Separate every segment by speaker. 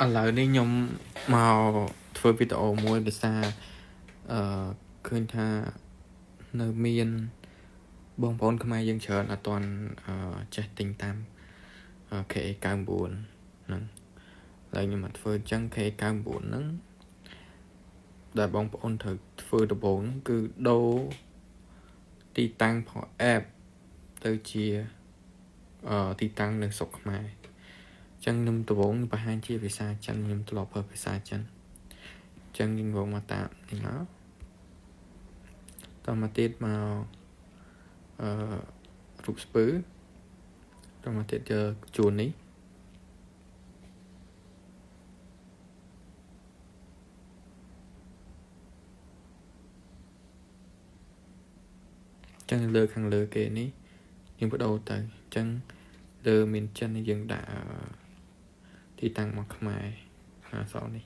Speaker 1: ឥឡូវនេះខ្ញុំមកធ្វើវីដេអូមួយដោយសារឃើញថានៅមានបងប្អូនខ្មែរយើងច្រើនអត់ទាន់ចេះទិញតាម KA99 ហ្នឹងហើយខ្ញុំមកធ្វើអញ្ចឹង KA99 ហ្នឹងដែលបងប្អូនត្រូវធ្វើដំបូងគឺដូរទីតាំងផង app ទៅជាទីតាំងនៅស្រុកខ្មែរចឹងខ្ញុំដំបូងបង្ហាញជាភាសាចិនខ្ញុំធ្លាប់ប្រើភាសាចិនចឹងយើងវងមកតាមនេះមកតមកទៀតមករូបស្ពឺតមកទៀតយកជួននេះចឹងលើខាងលើគេនេះយើងបដូរទៅចឹងលើមានចិនយើងដាក់ទីតាំងមកខ្មែរអក្សរនេះ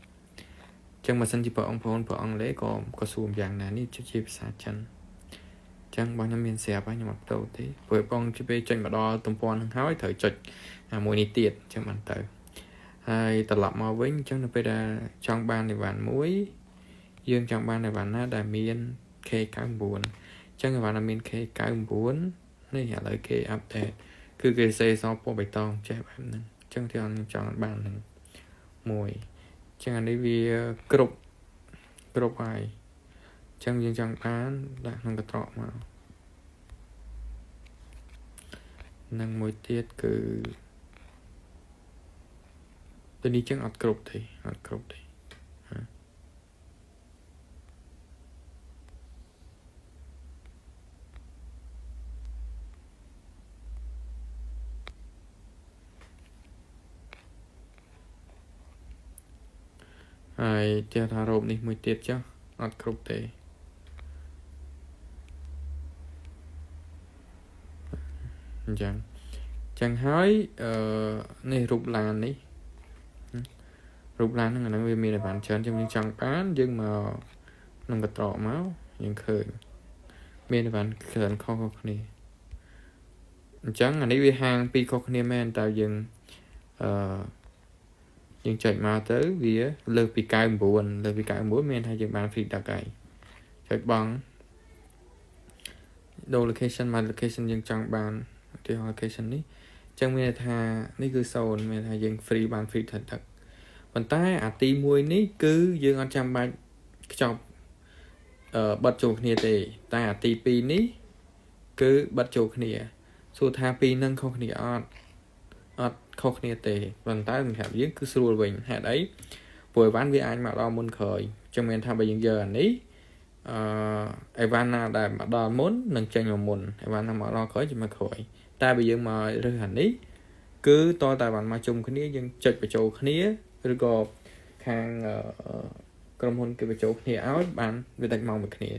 Speaker 1: ចឹងបើសិនជាបងប្អូនអង់គ្លេសក៏សួរយ៉ាងណានេះជាភាសាចិនចឹងបងខ្ញុំមានស្រាប់ហើយខ្ញុំអត់បដូរទេព្រោះបងជិះពេលចុចមកដល់ទំព័រហ្នឹងហើយត្រូវចុចមួយនេះទៀតចឹងបានទៅហើយត្រឡប់មកវិញចឹងនៅពេលដែលចង់បានអីវ៉ាន់មួយយើងចង់បានអីវ៉ាន់ណាដែលមាន K99 ចឹងអីវ៉ាន់ដែលមាន K99 នេះឥឡូវគេអាប់ដេតគឺគេសេសពណ៌បៃតងចេះបែបហ្នឹងចឹងទីខ្ញុំចង់បានហ្នឹងមួយចឹងអានេះវាគ្រប់ហើយចឹងយើងចង់បានដាក់ក្នុងកត្រកមកនឹងមួយទៀតគឺទៅនេះចឹងអត់គ្រប់ទេហើយទៀតថារ៉ូបនេះមួយទៀតចុះអត់គ្រប់ទេអញ្ចឹងហើយនេះរូបឡាននេះរូបឡានហ្នឹងវាមានអីវ៉ាន់ច្រើនចឹងយើងចង់បានយើងមកក្នុងកត្រកមកយើងឃើញមានអីវ៉ាន់ច្រើនខុសគ្នាអញ្ចឹងអានេះវាហាងពីរខុសគ្នាមែនតើយើងយើងចុចមកទៅវាលើសពី99មានថាយើងបាន free duck ហើយចុចបងដូរ location មក location យើងចង់បានឧទាហរណ៍ location នេះអញ្ចឹងមានថានេះគឺ0មានថាយើង free បាន free duck ប៉ុន្តែអាទី1នេះគឺយើងអត់ចាំបាច់ខ្ចប់បិទចូលគ្នាទេតែអាទី2នេះគឺបិទចូលគ្នាសួរថាពីរនឹងខុសគ្នាអត់ខុសគ្នាទេប៉ុន្តែសម្រាប់យើងគឺស្រួលវិញហេតុអីព្រោះអីវ៉ាន់វាអាចមកដល់មុនក្រោយចឹងមានថាបើយើងយកអានេះអីវ៉ាន់ណាដែលមកដល់មុននឹងចេញមកមុនអីវ៉ាន់ណាមកដល់ក្រោយចេញមកក្រោយតែបើយើងមករើសអានេះគឺតតែអីវ៉ាន់មកជុំគ្នាយើងចុចបញ្ចូលគ្នាឬក៏ខាងក្រុមហ៊ុនគេបញ្ចូលគ្នាឲ្យបានវាដាច់មកមួយគ្នា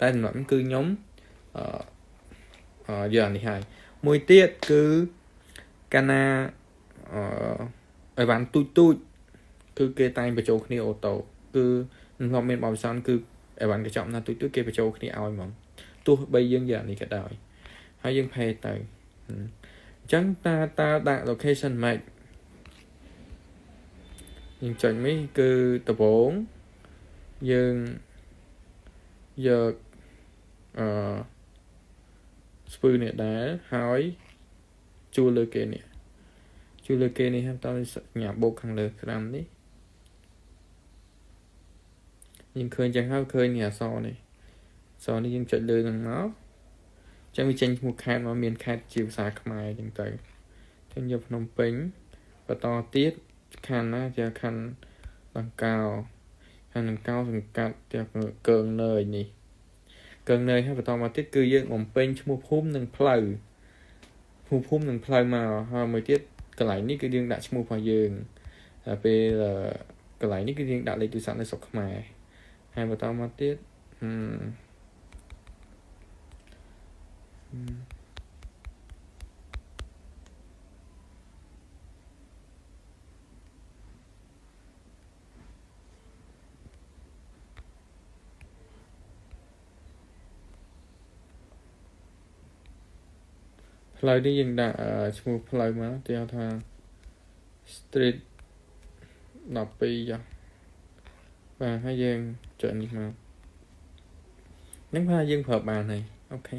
Speaker 1: តែសម្រាប់គឺខ្ញុំយកអានេះហើយមួយទៀតគឺកាលណាអីវ៉ាន់ទូចគឺគេតែងបញ្ចូលគ្នាអូតូគឺខ្ញុំមានបបិសនគឺអីវ៉ាន់កញ្ចប់ណាទូចគេបញ្ចូលគ្នាឲ្យហ្មងទោះបីយើងយកអានេះក៏ដោយហើយយើងផេទៅអញ្ចឹងតាដាក់ location map យើងចុចនេះគឺដំបូងយើងយកស្ពឺនេះដែរហើយជួលលើគេនេះហើយតើញ៉ាំបូកខាងលើក្រាមនេះយើងឃើញចឹងហើយឃើញនេះអក្សរនេះយើងចុចលើនឹងមកចឹងវាចេញឈ្មោះខេត្តមកមានខេត្តជាភាសាខ្មែរចឹងទៅចឹងយកភ្នំពេញបន្តទៀតខណ្ឌណាជាខណ្ឌដង្កោសង្កាត់ទៀតកើងនើយនេះកើងនើយហើយបន្តមកទៀតគឺយើងបំពេញឈ្មោះភូមិនិងផ្លូវមកហើយមួយទៀតកន្លែងនេះគឺយើងដាក់ឈ្មោះរបស់យើងហើយពេលកន្លែងនេះគឺយើងដាក់លេខទូរស័ព្ទនៅស្រុកខ្មែរហើយបន្តមកទៀតផ្លូវនេះយើងដាក់ឈ្មោះផ្លូវមកគេហៅថា street 12ចុះបាទហើយយើងចុចនេះមកហ្នឹងថាយើងប្រើបានហើយអូខេ